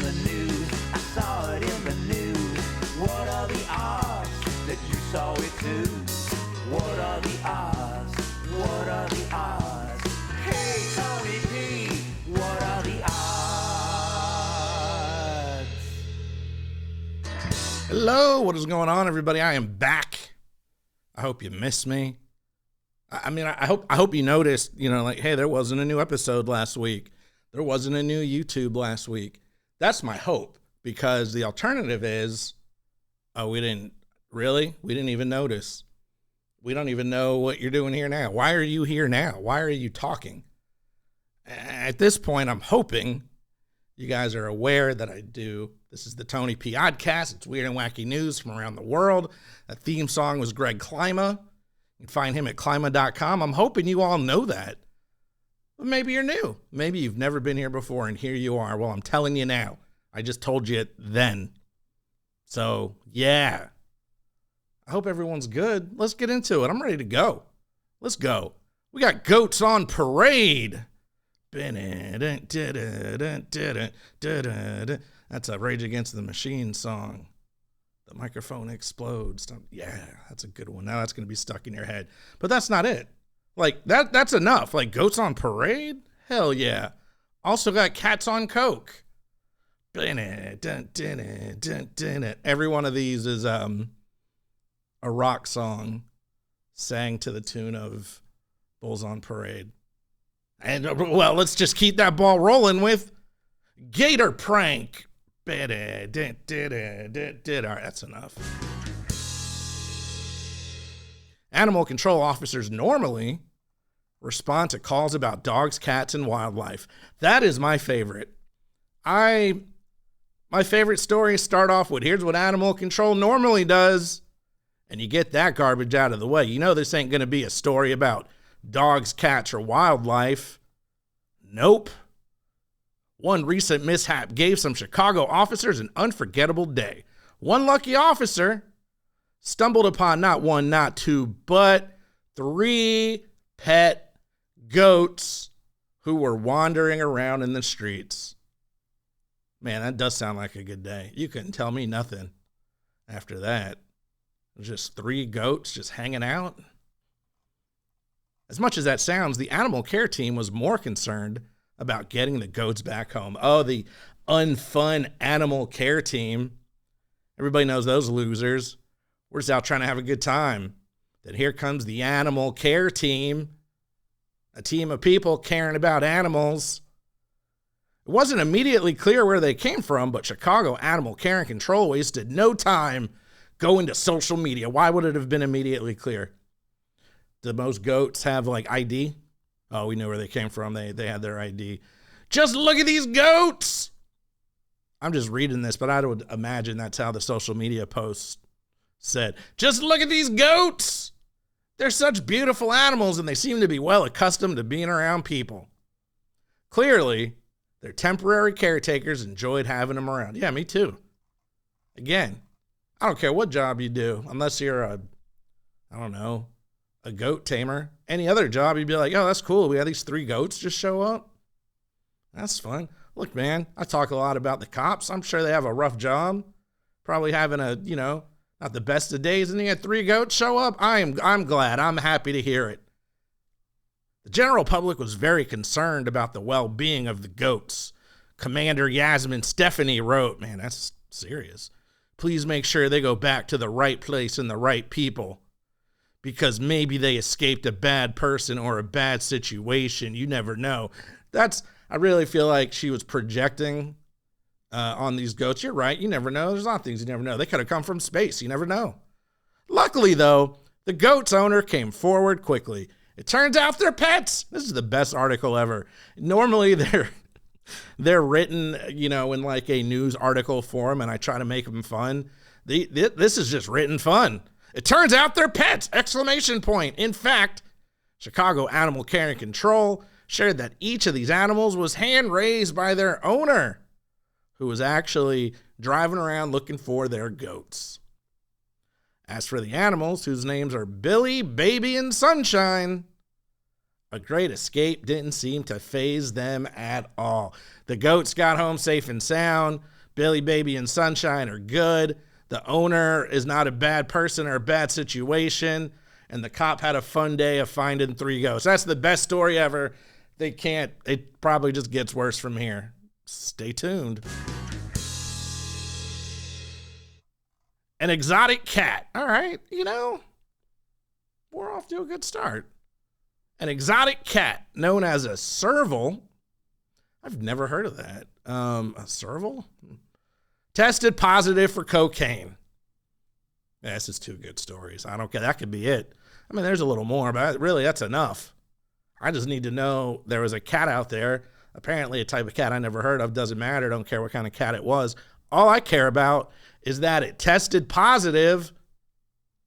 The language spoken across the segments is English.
the news. I saw it in the news. What are the odds that you saw it too? What are the odds? What are the odds? Hey, Tony P, what are the odds? Hello, what is going on, everybody? I am back. I hope you missed me. I hope you noticed, like, hey, there wasn't a new episode last week. There wasn't a new YouTube last week. That's my hope, because the alternative is, we didn't even notice. We don't even know what you're doing here now. Why are you here now? Why are you talking? At this point, I'm hoping you guys are aware that I do. This is the Tony P. Oddcast. It's weird and wacky news from around the world. That theme song was Greg Klima. You can find him at klima.com. I'm hoping you all know that. But maybe you're new. Maybe you've never been here before, and here you are. Well, I'm telling you now. I just told you it then. So, yeah. I hope everyone's good. Let's get into it. I'm ready to go. Let's go. We got goats on parade. That's a Rage Against the Machine song. The microphone explodes. Yeah, that's a good one. Now that's going to be stuck in your head. But that's not it. Like, that's enough. Like, goats on parade? Hell yeah. Also got cats on coke. Every one of these is a rock song sang to the tune of Bulls on Parade. And, well, let's just keep that ball rolling with Gator Prank. All right, that's enough. Animal control officers normally respond to calls about dogs, cats, and wildlife. That is my favorite. My favorite stories start off with, here's what animal control normally does, and you get that garbage out of the way. You know this ain't going to be a story about dogs, cats, or wildlife. Nope. One recent mishap gave some Chicago officers an unforgettable day. One lucky officer stumbled upon not one, not two, but 3 pet goats who were wandering around in the streets. Man, that does sound like a good day. You couldn't tell me nothing after that. Just 3 goats just hanging out. As much as that sounds, the animal care team was more concerned about getting the goats back home. Oh, the unfun animal care team. Everybody knows those losers. We're just out trying to have a good time. Then here comes the animal care team. A team of people caring about animals. It wasn't immediately clear where they came from, but Chicago Animal Care and Control wasted no time going to social media. Why would it have been immediately clear? Did most goats have, like, ID? Oh, we knew where they came from. They had their ID. Just look at these goats! I'm just reading this, but I would imagine that's how the social media posts said. Just look at these goats! They're such beautiful animals, and they seem to be well accustomed to being around people. Clearly, their temporary caretakers enjoyed having them around. Yeah, me too. Again, I don't care what job you do, unless you're a goat tamer. Any other job, you'd be like, oh, that's cool. We have these 3 goats just show up. That's fun. Look, man, I talk a lot about the cops. I'm sure they have a rough job. Probably having not the best of days, and you had 3 goats show up. I'm glad. I'm happy to hear it. The general public was very concerned about the well-being of the goats. Commander Yasmin Stephanie wrote, man, that's serious. Please make sure they go back to the right place and the right people, because maybe they escaped a bad person or a bad situation. You never know. I really feel like she was projecting on these goats. You're right. You never know. There's a lot of things you never know. They could have come from space. You never know. Luckily, though, the goat's owner came forward quickly. It turns out they're pets. This is the best article ever. Normally, they're written, in like a news article form, and I try to make them fun. This is just written fun. It turns out they're pets! ! In fact, Chicago Animal Care and Control shared that each of these animals was hand-raised by their owner, who was actually driving around looking for their goats. As for the animals, whose names are Billy, Baby, and Sunshine, a great escape didn't seem to faze them at all. The goats got home safe and sound. Billy, Baby, and Sunshine are good. The owner is not a bad person or a bad situation. And the cop had a fun day of finding 3 ghosts. That's the best story ever. It probably just gets worse from here. Stay tuned. An exotic cat. All right, we're off to a good start. An exotic cat known as a serval. I've never heard of that. A serval? Tested positive for cocaine. Yeah, this is 2 good stories. I don't care. That could be it. I mean, there's a little more, but really, that's enough. I just need to know there was a cat out there. Apparently, a type of cat I never heard of. Doesn't matter. Don't care what kind of cat it was. All I care about is that it tested positive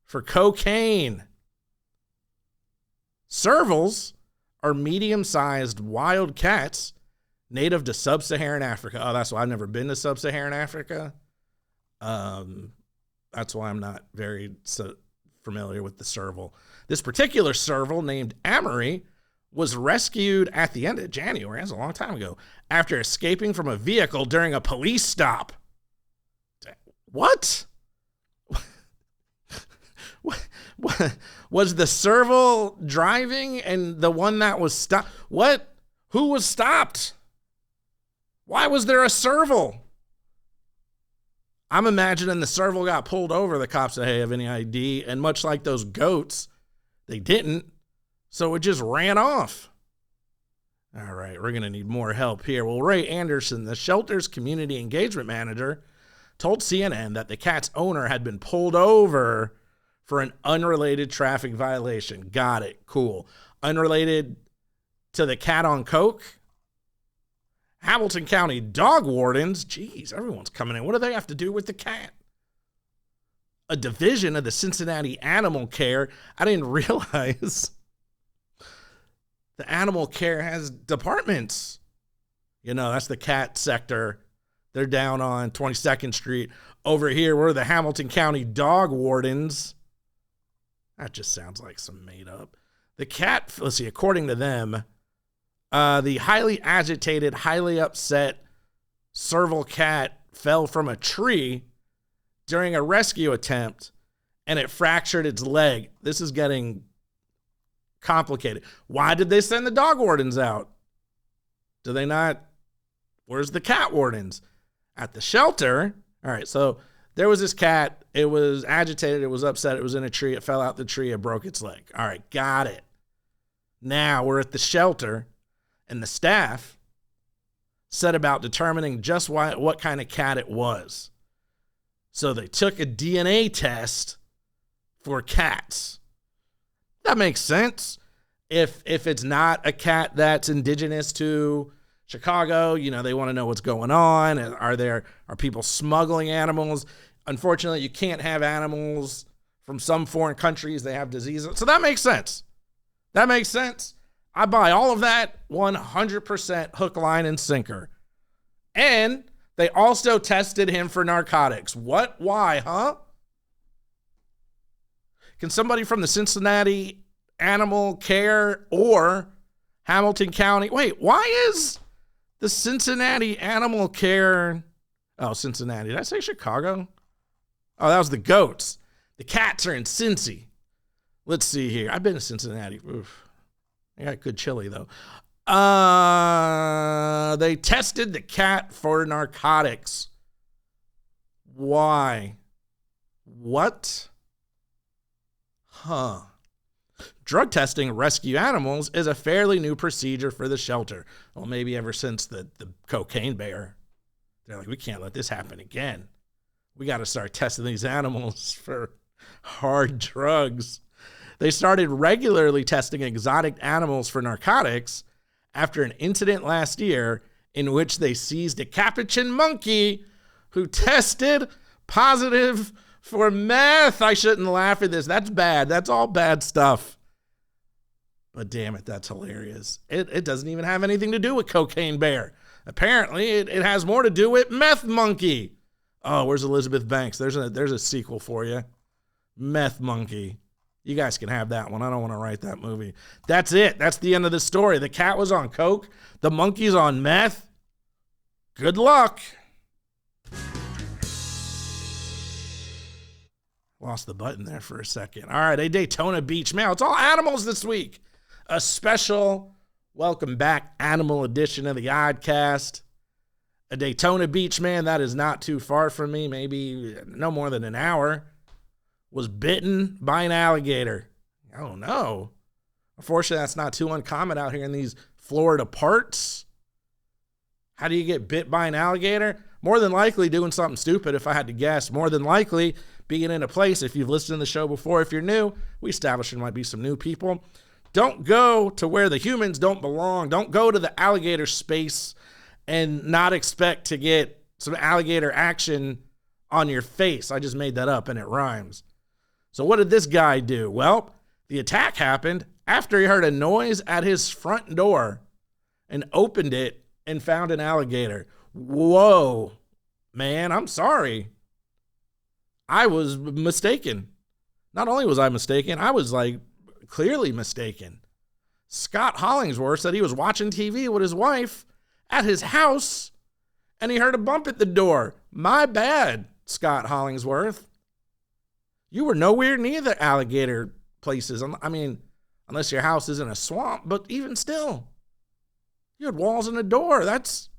for cocaine. Servals are medium-sized wild cats native to sub-Saharan Africa. Oh, that's why I've never been to sub-Saharan Africa. That's why I'm not very familiar with the serval. This particular serval, named Amory, was rescued at the end of January, that's a long time ago, after escaping from a vehicle during a police stop. What? What? Was the serval driving and the one that was stopped? What? Who was stopped? Why was there a serval? I'm imagining the serval got pulled over. The cops said, hey, have any ID? And much like those goats, they didn't. So it just ran off. All right, we're going to need more help here. Well, Ray Anderson, the shelter's community engagement manager, told CNN that the cat's owner had been pulled over for an unrelated traffic violation. Got it. Cool. Unrelated to the cat on coke? Hamilton County dog wardens, geez, everyone's coming in. What do they have to do with the cat? A division of the Cincinnati Animal Care. I didn't realize the animal care has departments. That's the cat sector. They're down on 22nd Street. Over here, we're the Hamilton County dog wardens. That just sounds like some made up. The cat, let's see, according to them, the highly agitated, highly upset serval cat fell from a tree during a rescue attempt, and it fractured its leg. This is getting complicated. Why did they send the dog wardens out? Do they not? Where's the cat wardens? At the shelter. All right, so there was this cat. It was agitated. It was upset. It was in a tree. It fell out the tree. It broke its leg. All right, got it. Now we're at the shelter, and the staff set about determining just what kind of cat it was. So they took a DNA test for cats. That makes sense. If it's not a cat that's indigenous to Chicago, they want to know what's going on. And are people smuggling animals? Unfortunately, you can't have animals from some foreign countries. They have diseases. So that makes sense. That makes sense. I buy all of that 100% hook, line, and sinker. And they also tested him for narcotics. What? Why, huh? Can somebody from the Cincinnati Animal Care or Hamilton County... Wait, why is the Cincinnati Animal Care... Oh, Cincinnati. Did I say Chicago? Oh, that was the goats. The cats are in Cincy. Let's see here. I've been to Cincinnati. Oof. I got good chili, though. They tested the cat for narcotics. Why? What? Huh. Drug testing rescue animals is a fairly new procedure for the shelter. Well, maybe ever since the cocaine bear. They're like, we can't let this happen again. We got to start testing these animals for hard drugs. They started regularly testing exotic animals for narcotics after an incident last year in which they seized a capuchin monkey who tested positive for meth. I shouldn't laugh at this. That's bad. That's all bad stuff. But damn it, that's hilarious. It doesn't even have anything to do with Cocaine Bear. Apparently, it has more to do with Meth Monkey. Oh, where's Elizabeth Banks? There's a sequel for you. Meth Monkey. You guys can have that one. I don't want to write that movie. That's it. That's the end of the story. The cat was on coke. The monkey's on meth. Good luck. Lost the button there for a second. All right, a Daytona Beach mail. It's all animals this week. A special welcome back animal edition of the Oddcast. A Daytona Beach man, that is not too far from me, maybe no more than an hour, was bitten by an alligator. Oh no. Unfortunately, that's not too uncommon out here in these Florida parts. How do you get bit by an alligator? More than likely doing something stupid, if I had to guess. More than likely being in a place, if you've listened to the show before, if you're new, we established there might be some new people. Don't go to where the humans don't belong. Don't go to the alligator space and not expect to get some alligator action on your face. I just made that up and it rhymes. So what did this guy do? Well, the attack happened after he heard a noise at his front door and opened it and found an alligator. Whoa, man, I'm sorry. I was mistaken. Not only was I mistaken, I was like clearly mistaken. Scot Hollingsworth said he was watching TV with his wife at his house and he heard a bump at the door. My bad, Scot Hollingsworth. You were nowhere near the alligator places. I mean, unless your house is in a swamp, but even still, you had walls and a door. That's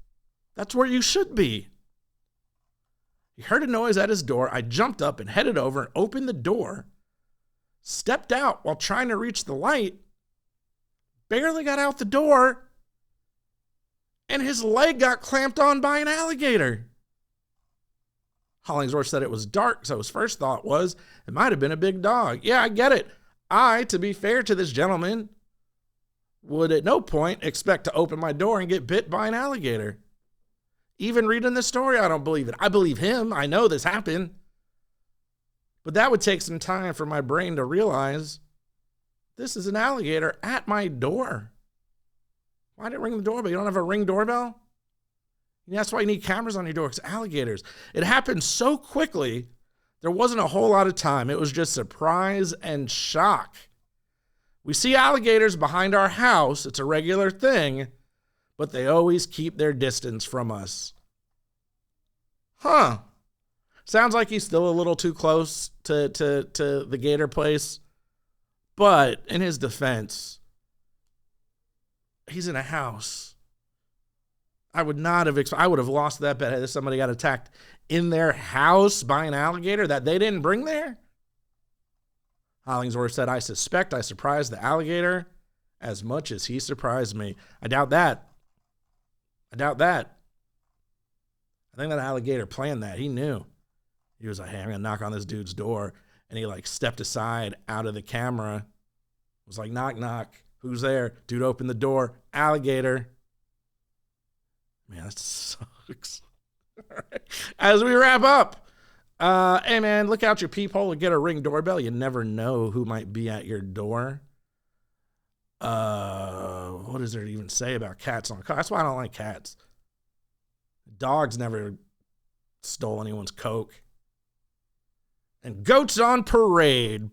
where you should be. He heard a noise at his door. I jumped up and headed over and opened the door, stepped out while trying to reach the light, barely got out the door, and his leg got clamped on by an alligator. Hollingsworth said it was dark, so his first thought was it might have been a big dog. Yeah, I get it. To be fair to this gentleman, would at no point expect to open my door and get bit by an alligator. Even reading this story, I don't believe it. I believe him. I know this happened. But that would take some time for my brain to realize this is an alligator at my door. Why didn't it ring the doorbell? You don't have a Ring doorbell? That's why you need cameras on your door, because alligators. It happened so quickly, there wasn't a whole lot of time. It was just surprise and shock. We see alligators behind our house. It's a regular thing, but they always keep their distance from us. Huh. Sounds like he's still a little too close to the gator place. But in his defense, he's in a house. I would have lost that bet if somebody got attacked in their house by an alligator that they didn't bring there. Hollingsworth said, I suspect I surprised the alligator as much as he surprised me. I doubt that. I think that alligator planned that. He knew. He was like, hey, I'm going to knock on this dude's door. And he like stepped aside out of the camera. Was like, knock, knock. Who's there? Dude opened the door. Alligator. Man, that sucks. All right. As we wrap up, hey man, look out your peephole and get a Ring doorbell. You never know who might be at your door. What does there even say about cats on cars? That's why I don't like cats. Dogs never stole anyone's Coke. And goats on parade.